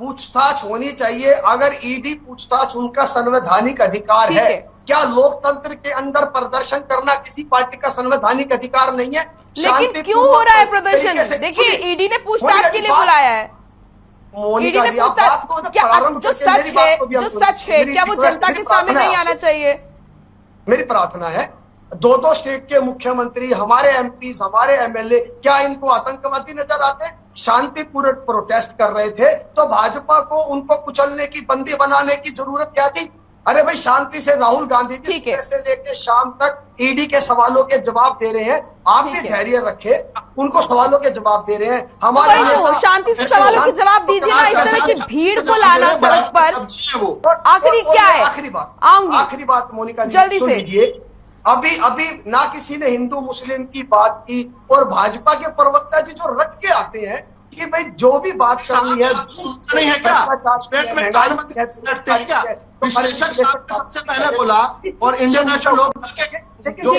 पूछताछ होनी चाहिए। अगर ईडी पूछताछ, उनका संवैधानिक अधिकार है। क्या लोकतंत्र के अंदर प्रदर्शन करना किसी पार्टी का संवैधानिक अधिकार नहीं है? लेकिन क्यों हो रहा है प्रदर्शन? देखिए, ईडी ने पूछताछ के लिए बुलाया है। मोनिका जी, आप बात को जो सच है क्या वो जनता के सामने नहीं आना चाहिए? मेरी प्रार्थना है, दो स्टेट के मुख्यमंत्री, हमारे एमपी, हमारे एमएलए, क्या इनको आतंकवादी नजर आते हैं? शांतिपूर्ण प्रोटेस्ट कर रहे थे तो भाजपा को उनको कुचलने की, बंदी बनाने की जरूरत क्या थी? अरे भाई, शांति से राहुल गांधी जी सुबह से लेकर शाम तक ईडी के सवालों के जवाब दे रहे हैं। आप भी धैर्य रखे, उनको सवालों के जवाब दे रहे हैं। हमारे शांति से सवालों के जवाब दीजिए ना, इस तरह की भीड़ को लाना सड़क पर आखिरी क्या है? आखिरी बात मोनिका जी जल्दी सुन लीजिए। अभी ना किसी ने हिंदू मुस्लिम की बात की, और भाजपा के प्रवक्ता जी जो रट के आते हैं कि भाई जो भी बात करनी है, नहीं है क्या? विश्लेषक साहब ने सबसे पहले बोला और इंटरनेशनल लोग जो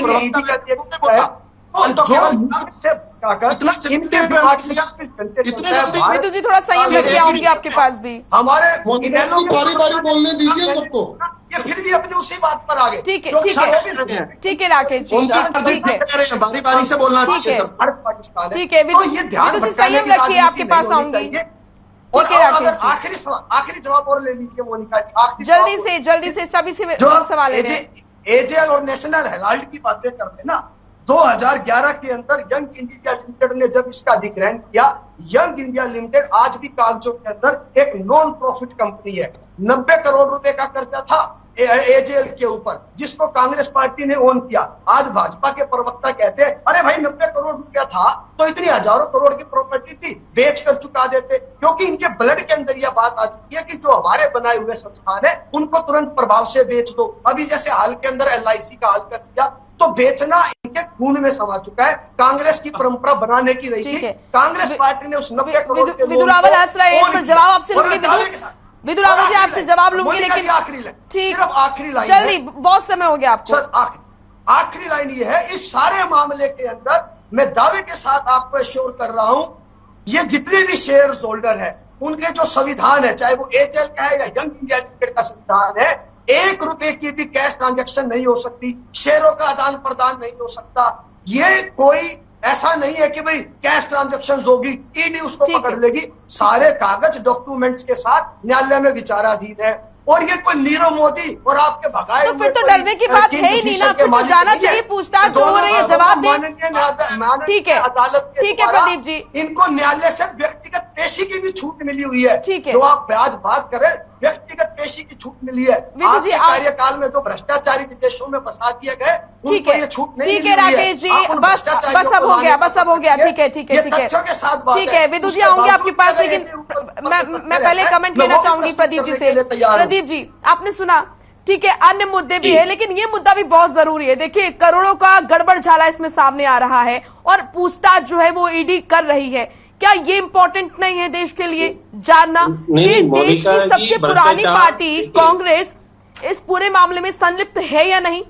बिट्टू जी थोड़ा संयम रखिए, आऊंगी आपके पास भी। हमारे बारी बारी बोलने दीजिए सबको, फिर भी अपनी उसी बात पर आगे। ठीक है राकेश जी, बारी बारी से बोलना चाहिए। ठीक है, ये ध्यान संयम रखिए, आपके पास आऊंगी। और आखिरी जवाब और ले लीजिए मोनिका जी, जल्दी से सभी से सवाल एजेएल और नेशनल हेराल्ड की बातें कर लेना। 2011 के अंदर यंग इंडिया लिमिटेड ने जब इसका अधिग्रहण किया, यंग इंडिया लिमिटेड आज भी कागजों के अंदर एक नॉन प्रॉफिट कंपनी है। 90 करोड़ रुपए का कर्जा था एजेएल के ऊपर, जिसको कांग्रेस पार्टी ने ओन किया। आज भाजपा के प्रवक्ता कहते हैं अरे भाई 90 करोड़ रुपया था तो इतनी हजारों करोड़ की प्रॉपर्टी थी, बेच कर चुका देते। क्योंकि इनके ब्लड के अंदर यह बात आ चुकी है कि जो हमारे बनाए हुए संस्थान है उनको तुरंत प्रभाव से बेच दो। अभी जैसे हाल के अंदर LIC का हाल कर दिया, तो बेचना इनके खून में समा चुका है। कांग्रेस की परंपरा बनाने की रही थी, कांग्रेस पार्टी ने उस 90 करोड़ के विदुरावल हंस रहे हैं, इस पर जवाब आपसे विदुरावल जी आपसे जवाब लूंगी, लेकिन आखिरी लाइन जल्दी, बहुत समय हो गया आपको। सर आखिरी लाइन ये है, इस सारे मामले के अंदर मैं दावे के साथ आपको एश्योर कर रहा हूं, ये जितने भी शेयर होल्डर है उनके जो संविधान है, चाहे वो एजेएल का है या यंग इंडिया लिमिटेड का संविधान है, 1 रुपए की भी कैश ट्रांजैक्शन नहीं हो सकती, शेयरों का आदान प्रदान नहीं हो सकता। ये कोई ऐसा नहीं है कि भाई कैश ट्रांजैक्शन होगी, ईडी उसको पकड़ लेगी। सारे कागज डॉक्यूमेंट्स के साथ न्यायालय में विचाराधीन है। और ये कोई नीरव मोदी और आपके भगाए, तो फिर तो डरने की बात है ही नहीं ना, फिर तो जाना चाहिए, पूछताछ जो हो रही है जवाब दें। ठीक है प्रदीप जी, इनको न्यायालय से व्यक्तिगत पेशी की भी छूट मिली हुई है। ठीक है, जो आप आज बात करें, व्यक्तिगत पेशी की छूट मिली है। आपके कार्यकाल में जो भ्रष्टाचारी विदेशों में फंसा दिए गए, उनको ये छूट नहीं मिली है। राकेश जी, बस अब हो गया। ठीक है विदु जी, आऊंगी आपके पास, लेकिन मैं पहले कमेंट लेना चाहूंगी प्रदीप जी से। प्रदीप जी, आपने सुना, ठीक है, अन्य मुद्दे भी है, लेकिन ये मुद्दा भी बहुत जरूरी है। देखिए, करोड़ों का गड़बड़ झाला इसमें सामने आ रहा है और पूछताछ जो है वो ईडी कर रही है। क्या ये इम्पोर्टेंट नहीं है देश के लिए जानना कि देश की सबसे पुरानी पार्टी कांग्रेस इस पूरे मामले में संलिप्त है या नहीं?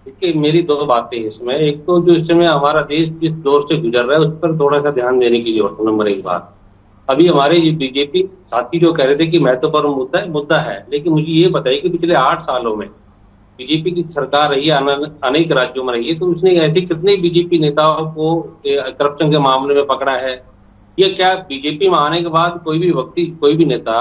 देखिए, मेरी 2 बातें इसमें। एक तो जो इस समय हमारा देश जिस दौर से गुजर रहा है उस पर थोड़ा सा ध्यान देने की जरूरत है। नंबर 1 बात, अभी हमारे ये बीजेपी साथी जो कह रहे थे कि महत्वपूर्ण मुद्दा है, लेकिन मुझे ये बताइए कि पिछले 8 सालों में बीजेपी की सरकार रही है, अनेक राज्यों में रही है, तो उसने ऐसे कितने बीजेपी नेताओं को करप्शन के मामले में पकड़ा है? ये क्या बीजेपी में आने के बाद कोई भी व्यक्ति, कोई भी नेता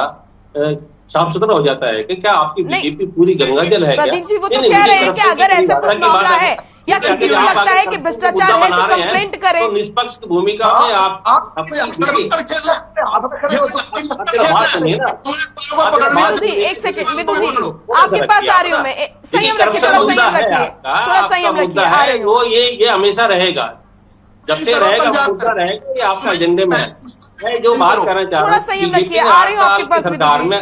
साफ सुथरा हो जाता है? क्या आपकी बीजेपी पूरी गंगाजल है? प्रदीप जी, वो तो कह रहे हैं कि अगर ऐसा कुछ मामला है या किसी को लगता है कि भ्रष्टाचार है तो कंप्लेंट करें। तो निष्पक्ष भूमिका में आप विदु जी, 1 सेकंड, विदु जी आपके पास आ रही हूँ मैं, संयम रखिए, थोड़ा संयम रखिए, थोड़ा संयम रखिए, आ रही हूँ। वो ये हमेशा रहेगा, जब से रहेगा मुद्दा रहेगा, ये आपका एजेंडे में है। मैं जो बात करना चाह रहा हूँ, संयम रखिए, आ रही हूँ आपके पास। सरकार में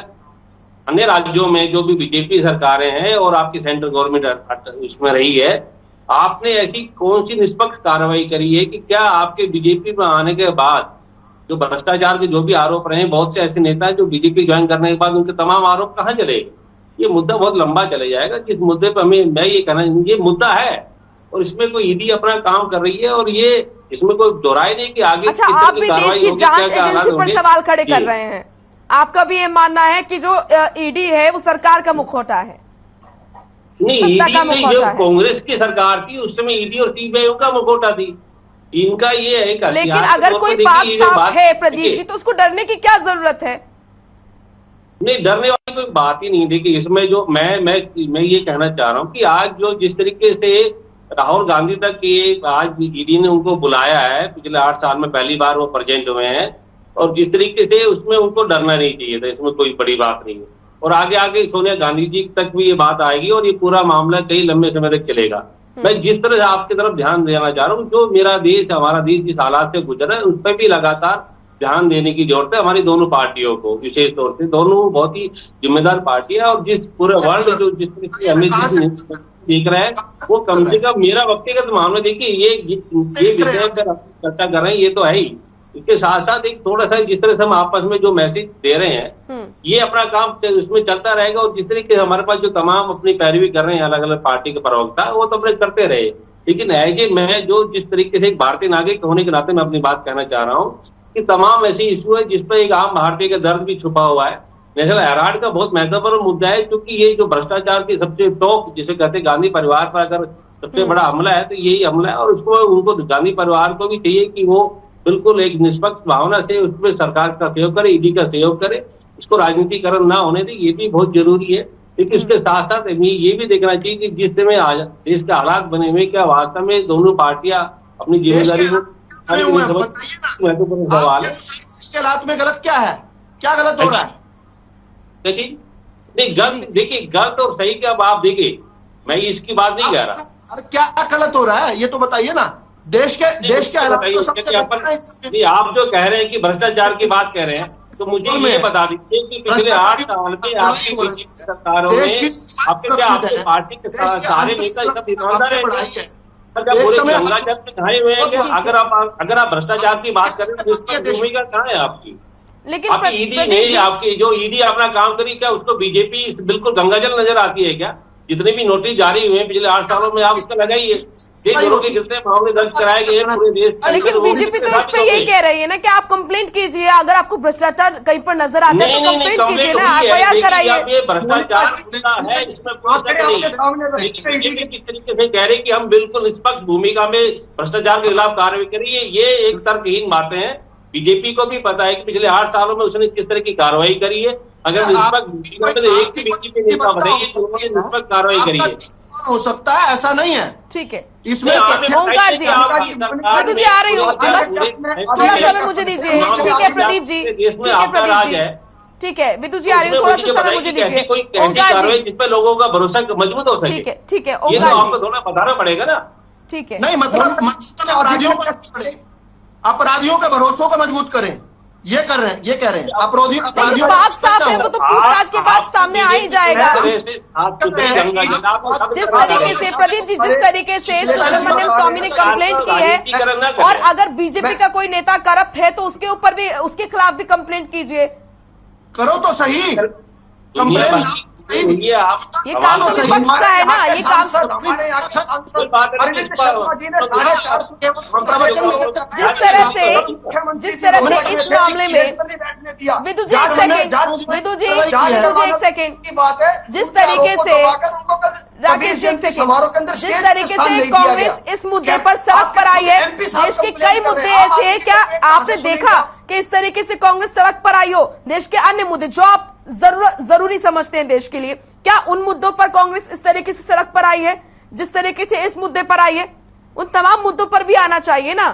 अन्य राज्यों में जो भी बीजेपी सरकारें हैं और आपकी सेंट्रल गवर्नमेंट इसमें रही है, आपने ऐसी कौन सी निष्पक्ष कार्रवाई करी है कि क्या आपके बीजेपी में आने के बाद जो भ्रष्टाचार के जो भी आरोप रहे हैं, बहुत से ऐसे नेता जो बीजेपी ज्वाइन करने के बाद उनके तमाम आरोप कहाँ चले? ये मुद्दा बहुत लंबा चले जाएगा। जिस मुद्दे पर मैं ये कहना, ये मुद्दा है और इसमें कोई ईडी अपना काम कर रही है और ये इसमें कोई दोहराई नहीं कि आगे आप भी देश की जांच एजेंसी पर सवाल खड़े कर रहे हैं। आपका भी ये मानना है कि जो ईडी है वो सरकार का मुखौटा है? नहीं, ईडी में जो कांग्रेस की सरकार थी उस समय ईडी और सीबीआई का मुखौटा थी। इनका ये है, लेकिन अगर कोई बात साफ है प्रदीप जी, तो उसको डरने की क्या जरूरत है? नहीं, डरने वाली कोई बात ही नहीं। देखिए, इसमें जो मैं ये कहना चाह रहा हूँ कि आज जो जिस तरीके से राहुल गांधी तक ये आज ईडी ने उनको बुलाया है, पिछले 8 साल में पहली बार वो प्रेजेंट हुए हैं, और जिस तरीके से उसमें उनको डरना नहीं चाहिए था, इसमें कोई बड़ी बात नहीं है। और आगे आगे सोनिया गांधी जी तक भी ये बात आएगी और ये पूरा मामला कई लंबे समय तक चलेगा। मैं जिस तरह से आपकी तरफ ध्यान देना चाह रहा हूँ, जो मेरा देश, हमारा देश जिस हालात से गुजरा है, उस पर भी लगातार ध्यान देने की जरूरत है हमारी दोनों पार्टियों को। विशेष तौर से दोनों बहुत ही जिम्मेदार पार्टी है, और जिस पूरे वर्ल्ड जो जिस तरीके से हमें देख रहा है, वो कम से कम मेरा व्यक्तिगत मामला, देखिए ये विषय पर चर्चा कर रहे हैं, ये तो है ही। इसके साथ साथ एक थोड़ा सा जिस तरह से हम आपस में जो मैसेज दे रहे हैं, ये अपना काम उसमें चलता रहेगा। और जिस तरीके से हमारे पास जो तमाम अपनी पैरवी कर रहे हैं अलग अलग पार्टी के प्रवक्ता, वो तो अपने करते रहे। लेकिन ऐसे मैं जो जिस तरीके से एक भारतीय नागरिक होने के नाते मैं अपनी बात कहना चाह रहा हूँ कि तमाम ऐसे इशू है जिस पर एक आम भारतीय का दर्द भी छुपा हुआ है। नेशनल हेराल्ड का बहुत महत्वपूर्ण मुद्दा है, क्योंकि ये जो भ्रष्टाचार की सबसे टॉप जिसे कहते हैं, गांधी परिवार पर अगर सबसे बड़ा हमला है तो यही हमला है। और उसको उनको गांधी परिवार को भी चाहिए कि वो बिल्कुल एक निष्पक्ष भावना से उसमें सरकार का सहयोग करे, ईडी का सहयोग करे, इसको राजनीतिकरण ना होने दे, ये भी बहुत जरूरी है। लेकिन उसके साथ साथ ये भी देखना चाहिए कि जिस समय देश के हालात बने हुए, क्या वास्तव में दोनों पार्टियां अपनी जिम्मेदारी को महत्वपूर्ण सवाल है। इसके हालात में गलत क्या है, क्या गलत हो रहा है? देखिए, नहीं गलत, देखिए गलत और सही का आप देखिए, मैं इसकी बात नहीं कह रहा। अरे क्या गलत हो रहा है ये तो बताइए ना। देश के हालात तो सबसे नहीं, आप जो कह रहे हैं कि भ्रष्टाचार की बात कह रहे हैं, तो मुझे ये बता दीजिए कि पिछले 8 साल में आपकी बीजेपी सरकारों में आपके पार्टी के सारे नेता सब ईमानदार है, गंगा जल में नहाए हुए हैं। अगर आप भ्रष्टाचार की बात करें तो उसकी भूमिका कहाँ है आपकी? लेकिन आपकी ईडी ने, आपकी जो ईडी अपना काम करी, क्या उसको बीजेपी बिल्कुल गंगाजल नजर आती है क्या? जितने भी नोटिस जारी हुए हैं पिछले 8 सालों में, आप उसका लगाइए, देशों के जितने मामले दर्ज कराए गए पूरे देश। लेकिन बीजेपी तो इस पे यही कह रही है ना कि आप कंप्लेंट कीजिए, अगर आपको भ्रष्टाचार कहीं पर नजर आता है तो कंप्लेंट कीजिए ना, FIR कराइए। ये भ्रष्टाचार है, इसमें कोई शक नहीं है। बीजेपी किस तरीके से कह रही कि हम बिल्कुल निष्पक्ष भूमिका में भ्रष्टाचार के खिलाफ कार्रवाई करेंगे, ये एक तर्कहीन बातें हैं। बीजेपी को भी पता है कि पिछले 8 सालों में उसने किस तरह की कार्रवाई करी है। अगर निष्पक्ष भूमिका में एक भी बीजेपी नेता बताइए तो उन्होंने निष्पक्ष कार्रवाई करी है। हो सकता है, ऐसा नहीं है। ठीक है, इसमें ओंकार जी, मधु जी आ रही हूँ, थोड़ा समय मुझे दीजिए। ठीक है प्रदीप जी, ठीक है प्रदीप जी, ठीक है विदु जी आ रही हूँ, थोड़ा सा समय मुझे दीजिए। ओंकार जी, जिस पे लोगों का भरोसा मजबूत हो सके, ठीक है ये तो ओंकार आपको थोड़ा बताना पड़ेगा ना। ठीक है, नहीं मतलब अपराधियों के भरोसों को मजबूत करें, ये कर रहे हैं, ये कह रहे हैं। अपराधियों बात साफ है, वो तो पूछताछ के बाद सामने आ ही जाएगा। जिस तरीके से प्रदीप जी, जिस तरीके से सुब्रमण्यम स्वामी ने कंप्लेंट की है, और अगर बीजेपी का कोई नेता करप्ट है तो उसके ऊपर भी, उसके खिलाफ भी कंप्लेंट कीजिए। करो तो सही, ये काम तो विपक्ष का है ना, ये काम जिस तरह से इस मामले में, विदु जी एक सेकेंड, जिस तरीके से राकेश जी एक सेकेंड, जिस तरीके से कांग्रेस इस मुद्दे पर सड़क पर आई है, देश के कई मुद्दे ऐसे हैं, क्या आपने देखा कि इस तरीके से कांग्रेस सड़क पर आई हो? देश के अन्य मुद्दे जो आप जरूरी समझते हैं देश के लिए, क्या उन मुद्दों पर कांग्रेस इस तरीके से सड़क पर आई है जिस तरीके से इस मुद्दे पर आई है? उन तमाम मुद्दों पर भी आना चाहिए ना।